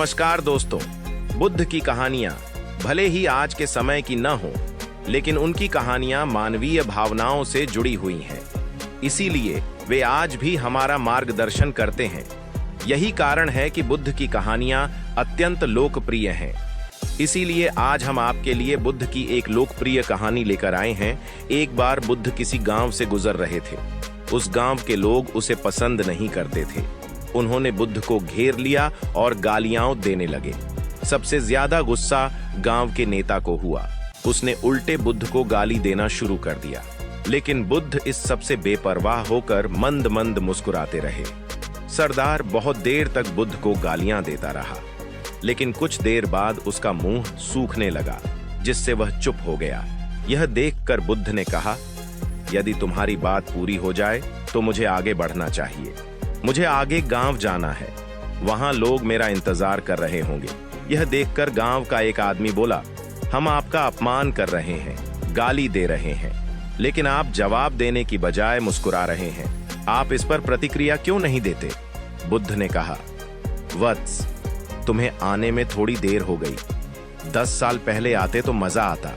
नमस्कार दोस्तों। बुद्ध की कहानियां भले ही आज के समय की न हो, लेकिन उनकी कहानियां मानवीय भावनाओं से जुड़ी हुई हैं। इसीलिए वे आज भी हमारा मार्गदर्शन करते हैं। यही कारण है कि बुद्ध की कहानियां अत्यंत लोकप्रिय हैं। इसीलिए आज हम आपके लिए बुद्ध की एक लोकप्रिय कहानी लेकर आए हैं। एक बार बुद्ध किसी गांव से गुजर रहे थे। उस गांव के लोग उसे पसंद नहीं करते थे। उन्होंने बुद्ध को घेर लिया और गालियां देने लगे। सबसे ज्यादा गुस्सा गांव के नेता को हुआ। उसने उल्टे बुद्ध को गाली देना शुरू कर दिया, लेकिन बुद्ध इस सबसे बेपरवाह होकर मंद मंद मुस्कुराते रहे। सरदार बहुत देर तक बुद्ध को गालियां देता रहा, लेकिन कुछ देर बाद उसका मुंह सूखने लगा, जिससे वह चुप हो गया। यह देखकर बुद्ध ने कहा, यदि तुम्हारी बात पूरी हो जाए तो मुझे आगे बढ़ना चाहिए। मुझे आगे गांव जाना है, वहां लोग मेरा इंतजार कर रहे होंगे। यह देखकर गांव का एक आदमी बोला, हम आपका अपमान कर रहे हैं, गाली दे रहे हैं, लेकिन आप जवाब देने की बजाय मुस्कुरा रहे हैं। आप इस पर प्रतिक्रिया क्यों नहीं देते? बुद्ध ने कहा, वत्स, तुम्हें आने में थोड़ी देर हो गई। 10 साल पहले आते तो मजा आता,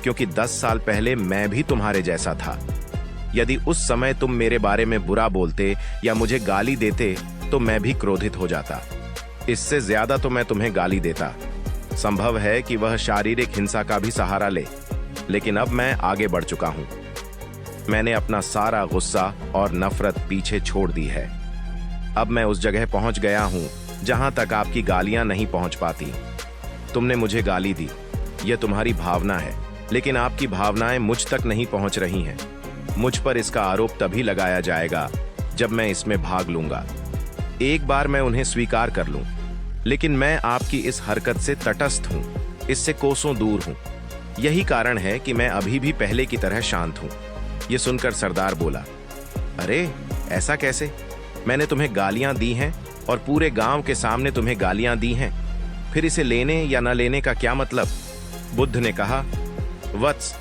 क्योंकि 10 साल पहले मैं भी तुम्हारे जैसा था। यदि उस समय तुम मेरे बारे में बुरा बोलते या मुझे गाली देते तो मैं भी क्रोधित हो जाता। इससे ज्यादा तो मैं तुम्हें गाली देता। संभव है कि वह शारीरिक हिंसा का भी सहारा ले, लेकिन अब मैं आगे बढ़ चुका हूं। मैंने अपना सारा गुस्सा और नफरत पीछे छोड़ दी है। अब मैं उस जगह पहुंच गया हूं जहां तक आपकी गालियां नहीं पहुंच पाती। तुमने मुझे गाली दी, यह तुम्हारी भावना है, लेकिन आपकी भावनाएं मुझ तक नहीं पहुंच रही हैं। मुझ पर इसका आरोप तभी लगाया जाएगा जब मैं इसमें भाग लूंगा। एक बार मैं उन्हें स्वीकार कर लूं, लेकिन मैं आपकी इस हरकत से तटस्थ हूं, इससे कोसों दूर हूं। यही कारण है कि मैं अभी भी पहले की तरह शांत हूं। यह सुनकर सरदार बोला, अरे ऐसा कैसे? मैंने तुम्हें गालियां दी हैं और पूरे गांव के सामने तुम्हें गालियां दी हैं, फिर इसे लेने या न लेने का क्या मतलब? बुद्ध ने कहा, वत्स,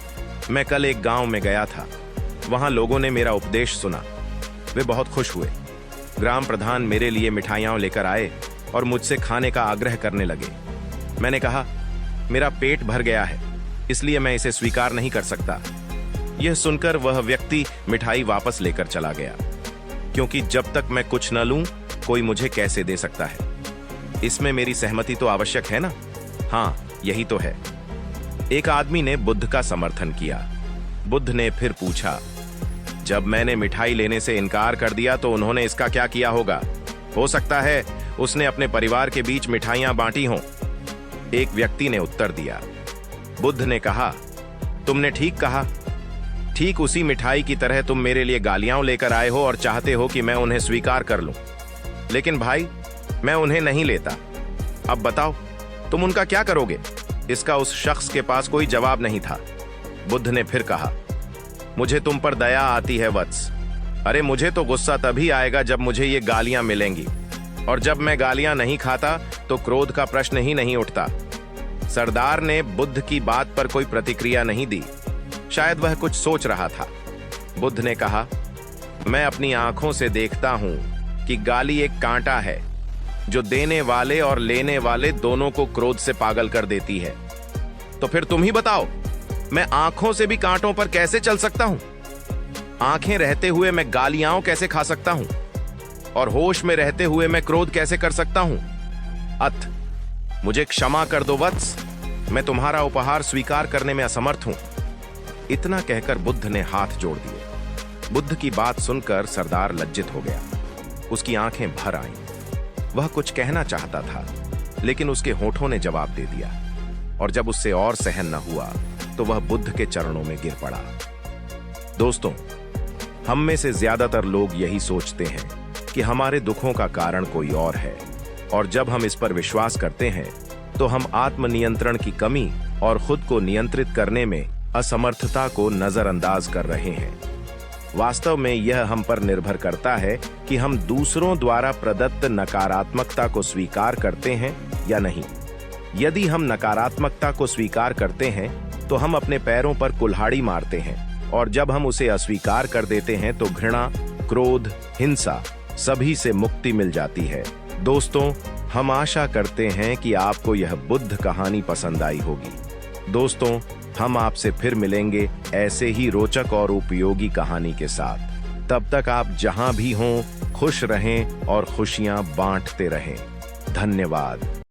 मैं कल एक गांव में गया था। वहां लोगों ने मेरा उपदेश सुना। वे बहुत खुश हुए। ग्राम प्रधान मेरे लिए मिठाइयां लेकर आए और मुझसे खाने का आग्रह करने लगे। मैंने कहा, मेरा पेट भर गया है, इसलिए मैं इसे स्वीकार नहीं कर सकता। यह सुनकर वह व्यक्ति मिठाई वापस लेकर चला गया, क्योंकि जब तक मैं कुछ न लूं, कोई मुझे कैसे दे सकता है? इसमें मेरी सहमति तो आवश्यक है ना? हाँ, यही तो है। एक आदमी ने बुद्ध का समर्थन किया। बुद्ध ने फिर पूछा, जब मैंने मिठाई लेने से इनकार कर दिया तो उन्होंने इसका क्या किया होगा? हो सकता है उसने अपने परिवार के बीच मिठाइयां बांटी हों। एक व्यक्ति ने उत्तर दिया। बुद्ध ने कहा, तुमने ठीक कहा। ठीक उसी मिठाई की तरह तुम मेरे लिए गालियां लेकर आए हो और चाहते हो कि मैं उन्हें स्वीकार कर लूं। लेकिन भाई, मैं उन्हें नहीं लेता। अब बताओ, तुम उनका क्या करोगे? इसका उस शख्स के पास कोई जवाब नहीं था। बुद्ध ने फिर कहा, मुझे तुम पर दया आती है वत्स। अरे मुझे तो गुस्सा तभी आएगा जब मुझे ये गालियां मिलेंगी, और जब मैं गालियां नहीं खाता तो क्रोध का प्रश्न ही नहीं उठता। सरदार ने बुद्ध की बात पर कोई प्रतिक्रिया नहीं दी। शायद वह कुछ सोच रहा था। बुद्ध ने कहा, मैं अपनी आंखों से देखता हूं कि गाली एक कांटा है जो देने वाले और लेने वाले दोनों को क्रोध से पागल कर देती है। तो फिर तुम ही बताओ, मैं आंखों से भी कांटों पर कैसे चल सकता हूं? आंखें रहते हुए मैं गालियां कैसे खा सकता हूं? और होश में रहते हुए मैं क्रोध कैसे कर सकता हूं? अत मुझे क्षमा कर दो वत्स, मैं तुम्हारा उपहार स्वीकार करने में असमर्थ हूं। इतना कहकर बुद्ध ने हाथ जोड़ दिए। बुद्ध की बात सुनकर सरदार लज्जित हो गया। उसकी आंखें भर आईं। वह कुछ कहना चाहता था, लेकिन उसके होठों ने जवाब दे दिया। और जब उससे और सहन न हुआ तो वह बुद्ध के चरणों में गिर पड़ा। दोस्तों, हम में से ज्यादातर लोग यही सोचते हैं कि हमारे दुखों का कारण कोई और है, और जब हम इस पर विश्वास करते हैं तो हम आत्मनियंत्रण की कमी और खुद को नियंत्रित करने में असमर्थता को नजरअंदाज कर रहे हैं। वास्तव में यह हम पर निर्भर करता है कि हम दूसरों द्वारा प्रदत्त नकारात्मकता को स्वीकार करते हैं या नहीं। यदि हम नकारात्मकता को स्वीकार करते हैं तो हम अपने पैरों पर कुल्हाड़ी मारते हैं, और जब हम उसे अस्वीकार कर देते हैं तो घृणा, क्रोध, हिंसा सभी से मुक्ति मिल जाती है। दोस्तों, हम आशा करते हैं कि आपको यह बुद्ध कहानी पसंद आई होगी। दोस्तों, हम आपसे फिर मिलेंगे ऐसे ही रोचक और उपयोगी कहानी के साथ। तब तक आप जहां भी हों, खुश रहें और खुशियां बांटते रहें। धन्यवाद।